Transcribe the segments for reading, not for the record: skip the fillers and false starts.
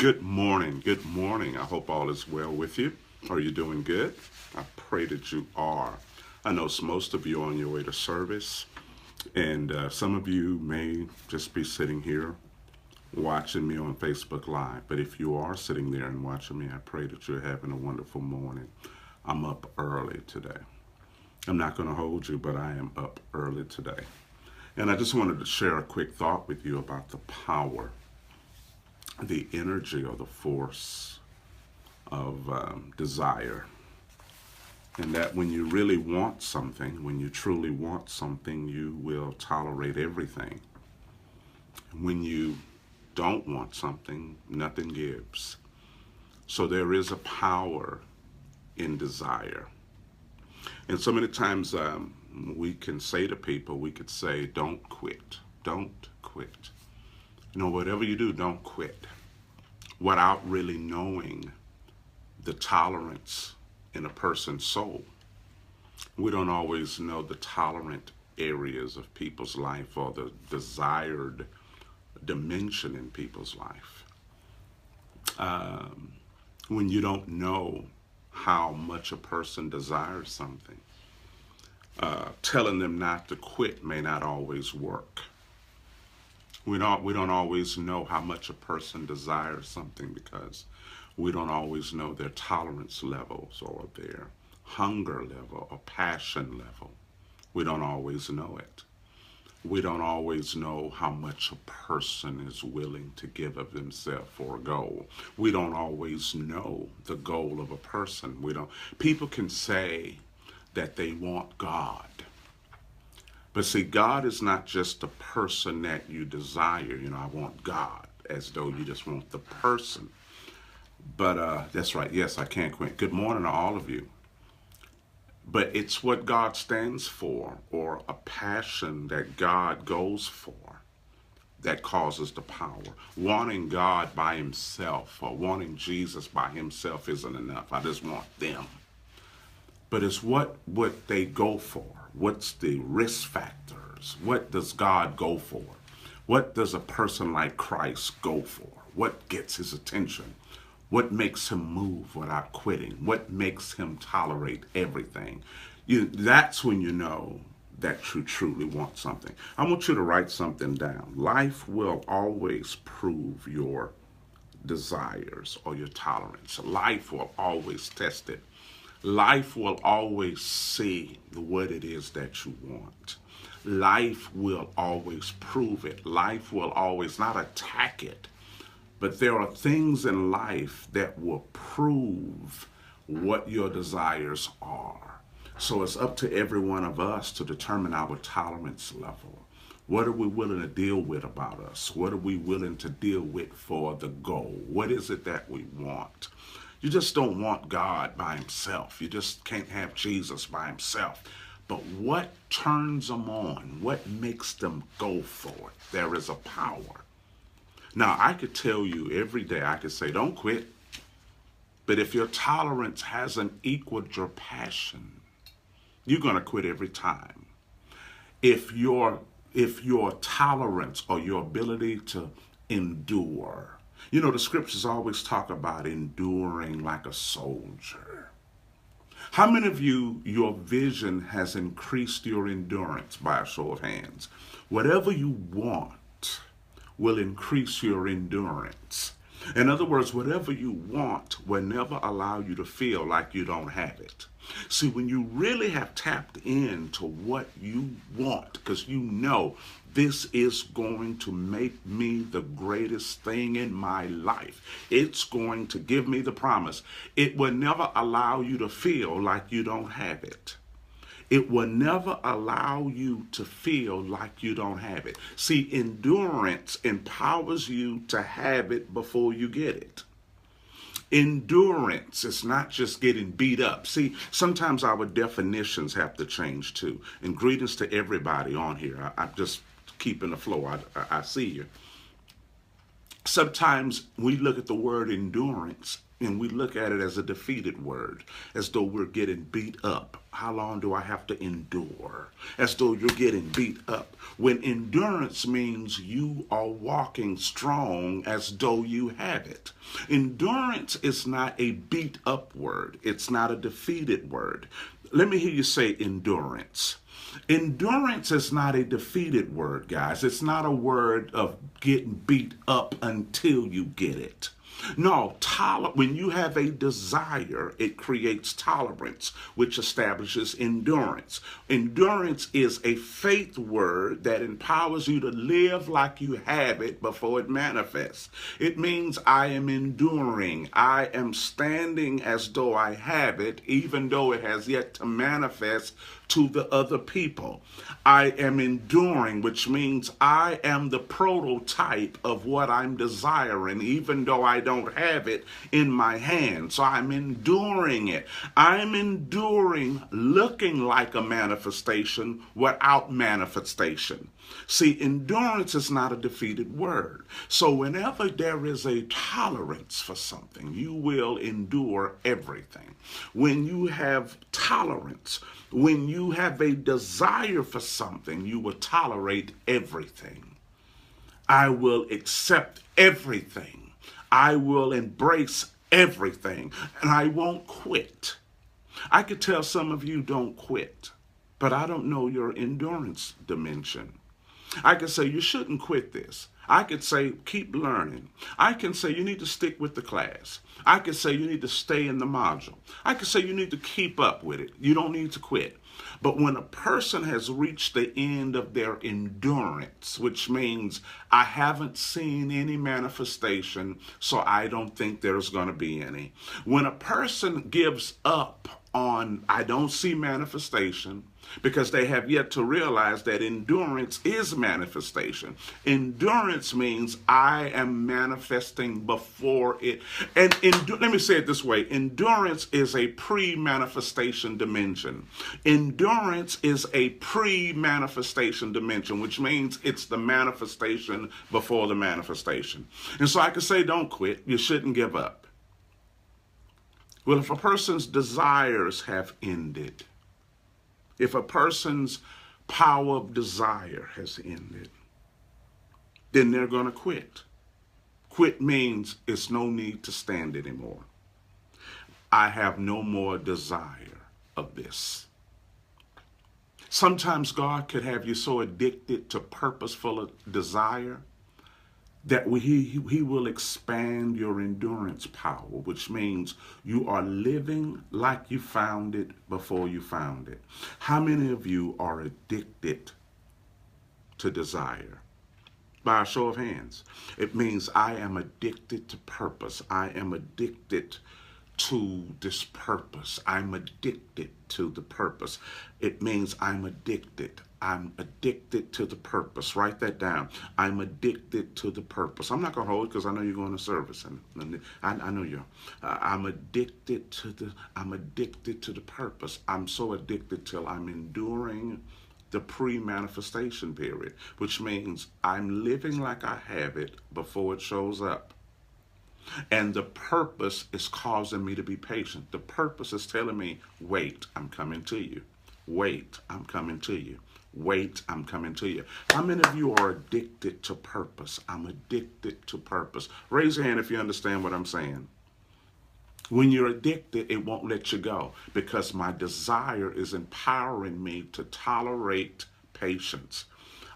Good morning. Good morning. I hope all is well with you. Are you doing good? I pray that you are. I know most of you are on your way to service, and some of you may just be sitting here watching me on Facebook Live. But if you are sitting there and watching me, I pray that you're having a wonderful morning. I'm up early today. I'm not going to hold you, but I am up early today. And I just wanted to share a quick thought with you about the power, the energy or the force of desire. And that when you really want something, when you truly want something, you will tolerate everything. When you don't want something, nothing gives. So there is a power in desire. And so many times we can say to people, we could say, don't quit, don't quit. Whatever you do, don't quit, without really knowing the tolerance in a person's soul. We don't always know the tolerant areas of people's life or the desired dimension in people's life. When you don't know how much a person desires something, telling them not to quit may not always work. We don't always know how much a person desires something because we don't always know their tolerance levels or their hunger level or passion level. We don't always know it. We don't always know how much a person is willing to give of themselves for a goal. We don't always know the goal of a person. People can say that they want God. But see, God is not just a person that you desire. I want God, as though you just want the person. But that's right. Yes, I can't quit. Good morning to all of you. But it's what God stands for, or a passion that God goes for, that causes the power. Wanting God by himself or wanting Jesus by himself isn't enough. I just want them. But it's what they go for. What's the risk factors? What does God go for? What does a person like Christ go for? What gets his attention? What makes him move without quitting? What makes him tolerate everything? That's when you know that you truly want something. I want you to write something down. Life will always prove your desires or your tolerance. Life will always test it. Life will always see what it is that you want. Life will always prove it. Life will always not attack it. But there are things in life that will prove what your desires are. So it's up to every one of us to determine our tolerance level. What are we willing to deal with about us? What are we willing to deal with for the goal? What is it that we want? You just don't want God by himself. You just can't have Jesus by himself. But what turns them on? What makes them go for it? There is a power. Now, I could tell you every day, I could say, don't quit. But if your tolerance hasn't equaled your passion, you're going to quit every time. If your tolerance or your ability to endure, the scriptures always talk about enduring like a soldier. How many of you, your vision has increased your endurance by a show of hands? Whatever you want will increase your endurance. In other words, whatever you want will never allow you to feel like you don't have it. See, when you really have tapped into what you want, because this is going to make me the greatest thing in my life. It's going to give me the promise. It will never allow you to feel like you don't have it. It will never allow you to feel like you don't have it. See, endurance empowers you to have it before you get it. Endurance is not just getting beat up. See, sometimes our definitions have to change too. And greetings to everybody on here. I'm just keeping the flow. I see you. Sometimes we look at the word endurance and we look at it as a defeated word, as though we're getting beat up. How long do I have to endure? As though you're getting beat up. When endurance means you are walking strong as though you have it. Endurance is not a beat up word. It's not a defeated word. Let me hear you say endurance. Endurance is not a defeated word, guys. It's not a word of getting beat up until you get it. No, when you have a desire, it creates tolerance, which establishes endurance. Endurance is a faith word that empowers you to live like you have it before it manifests. It means I am enduring. I am standing as though I have it, even though it has yet to manifest to the other people. I am enduring, which means I am the prototype of what I'm desiring, even though I don't have it in my hand. So I'm enduring it. I'm enduring looking like a manifestation without manifestation. See, endurance is not a defeated word. So whenever there is a tolerance for something, you will endure everything. When you have tolerance, when you have a desire for something, you will tolerate everything. I will accept everything. I will embrace everything, and I won't quit. I could tell some of you don't quit, but I don't know your endurance dimension. I could say you shouldn't quit this. I could say keep learning. I can say you need to stick with the class. I could say you need to stay in the module. I could say you need to keep up with it. You don't need to quit. But when a person has reached the end of their endurance, which means I haven't seen any manifestation, so I don't think there's going to be any. When a person gives up on I don't see manifestation, because they have yet to realize that endurance is manifestation. Endurance means I am manifesting before it. And let me say it this way. Endurance is a pre-manifestation dimension. Endurance is a pre-manifestation dimension, which means it's the manifestation before the manifestation. And so I can say don't quit. You shouldn't give up. Well, if a person's desires have ended, if a person's power of desire has ended, then they're going to quit. Quit means it's no need to stand anymore. I have no more desire of this. Sometimes God could have you so addicted to purposeful desire that he will expand your endurance power, which means you are living like you found it before you found it. How many of you are addicted to desire? By a show of hands. It means I am addicted to purpose. I am addicted to this purpose. I'm addicted to the purpose. It means I'm addicted. I'm addicted to the purpose. Write that down. I'm addicted to the purpose. I'm not going to hold it because I know you're going to service, and I know you. I'm addicted to the purpose. I'm so addicted till I'm enduring the pre-manifestation period, which means I'm living like I have it before it shows up. And the purpose is causing me to be patient. The purpose is telling me, wait, I'm coming to you. Wait, I'm coming to you. Wait, I'm coming to you. How many of you are addicted to purpose? I'm addicted to purpose. Raise your hand if you understand what I'm saying. When you're addicted, it won't let you go because my desire is empowering me to tolerate patience.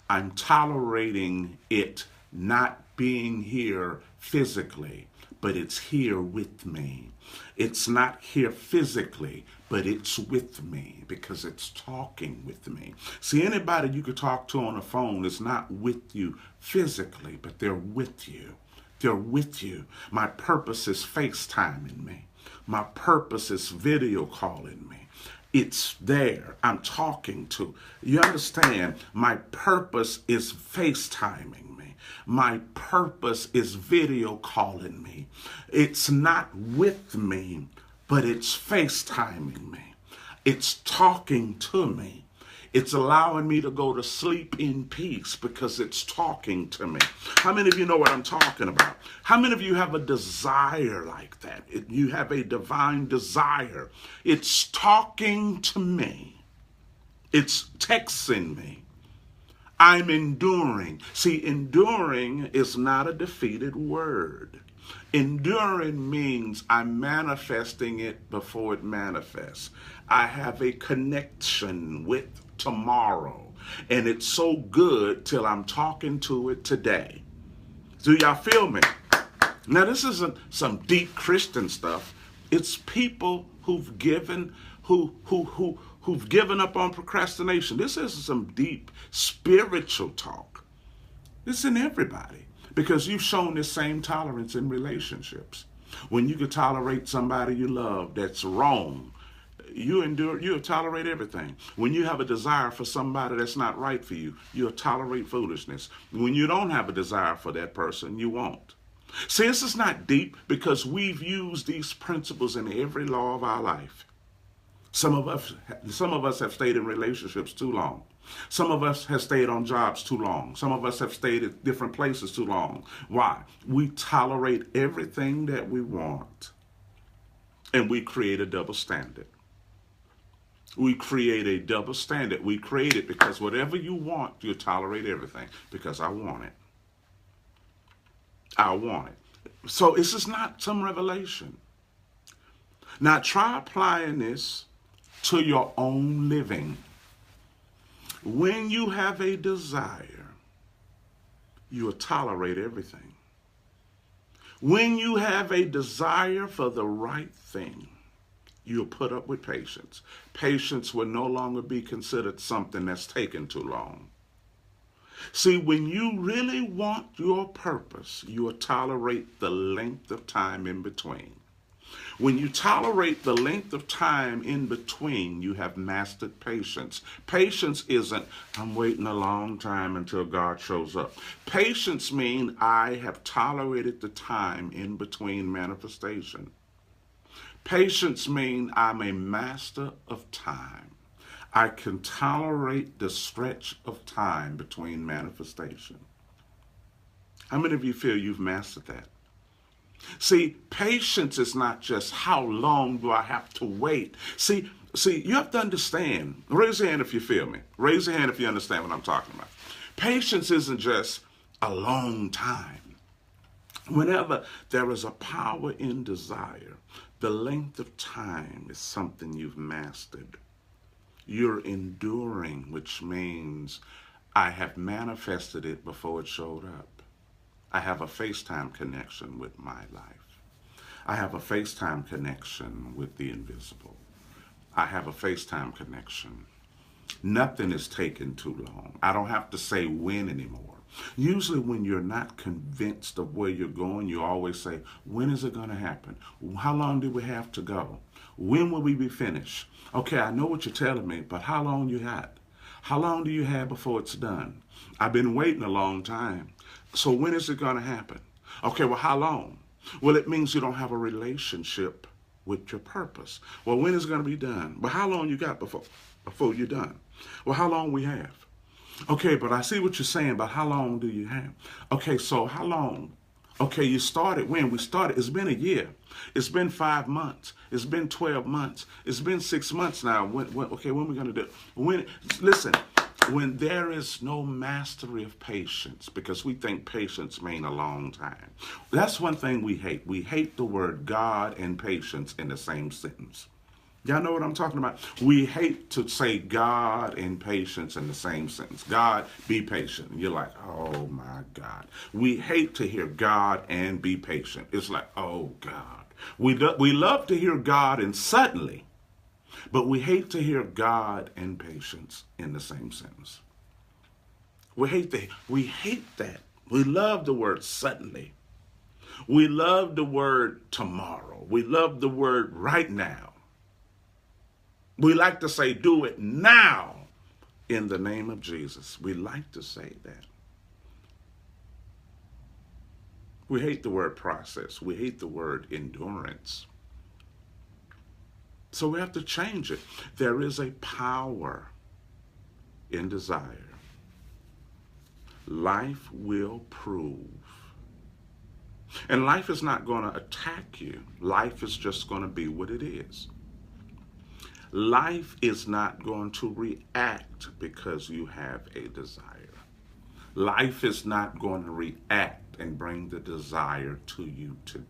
I'm tolerating it not being here physically, but it's here with me. It's not here physically, but it's with me because it's talking with me. See, anybody you could talk to on the phone is not with you physically, but they're with you. They're with you. My purpose is FaceTiming me. My purpose is video calling me. It's there. I'm talking to. You understand? My purpose is FaceTiming me. My purpose is video calling me. It's not with me, but it's FaceTiming me. It's talking to me. It's allowing me to go to sleep in peace because it's talking to me. How many of you know what I'm talking about? How many of you have a desire like that? You have a divine desire. It's talking to me. It's texting me. I'm enduring. See, enduring is not a defeated word. Enduring means I'm manifesting it before it manifests. I have a connection with tomorrow, and it's so good till I'm talking to it today. Do y'all feel me? Now, this isn't some deep Christian stuff. It's people who've given up on procrastination. This isn't some deep spiritual talk. This isn't everybody, because you've shown this same tolerance in relationships. When you could tolerate somebody you love that's wrong, you'll tolerate everything. When you have a desire for somebody that's not right for you, you'll tolerate foolishness. When you don't have a desire for that person, you won't. See, this is not deep because we've used these principles in every law of our life. Some of us have stayed in relationships too long. Some of us have stayed on jobs too long. Some of us have stayed at different places too long. Why? We tolerate everything that we want, and we create a double standard. We create a double standard. We create it because whatever you want, you tolerate everything because I want it. I want it. So this is not some revelation. Now try applying this to your own living. When you have a desire, you will tolerate everything. When you have a desire for the right thing, you'll put up with patience. Patience will no longer be considered something that's taken too long. See, when you really want your purpose, you will tolerate the length of time in between. When you tolerate the length of time in between, you have mastered patience. Patience isn't, I'm waiting a long time until God shows up. Patience means I have tolerated the time in between manifestation. Patience means I'm a master of time. I can tolerate the stretch of time between manifestation. How many of you feel you've mastered that? See, patience is not just how long do I have to wait. See, you have to understand. Raise your hand if you feel me. Raise your hand if you understand what I'm talking about. Patience isn't just a long time. Whenever there is a power in desire, the length of time is something you've mastered. You're enduring, which means I have manifested it before it showed up. I have a FaceTime connection with my life. I have a FaceTime connection with the invisible. I have a FaceTime connection. Nothing is taking too long. I don't have to say when anymore. Usually when you're not convinced of where you're going, you always say, when is it going to happen? How long do we have to go? When will we be finished? Okay, I know what you're telling me, but how long you got? How long do you have before it's done? I've been waiting a long time. So when is it going to happen? Okay, well, how long? Well, it means you don't have a relationship with your purpose. Well, when is it going to be done? Well, how long you got before you're done? Well, how long we have? Okay, but I see what you're saying, but how long do you have? Okay, so how long? Okay, you started when? We started, it's been a year. It's been 5 months. It's been 12 months. It's been 6 months now. Okay, when are we going to do? Listen, when there is no mastery of patience, because we think patience means a long time. That's one thing we hate. We hate the word God and patience in the same sentence. Y'all know what I'm talking about? We hate to say God and patience in the same sentence. God, be patient. And you're like, oh my God. We hate to hear God and be patient. It's like, oh God. We love to hear God and suddenly, but we hate to hear God and patience in the same sentence. We hate that. We love the word suddenly. We love the word tomorrow. We love the word right now. We like to say, do it now in the name of Jesus. We like to say that. We hate the word process. We hate the word endurance. So we have to change it. There is a power in desire, life will prove. And life is not going to attack you. Life is just going to be what it is. Life is not going to react because you have a desire. Life is not going to react and bring the desire to you today.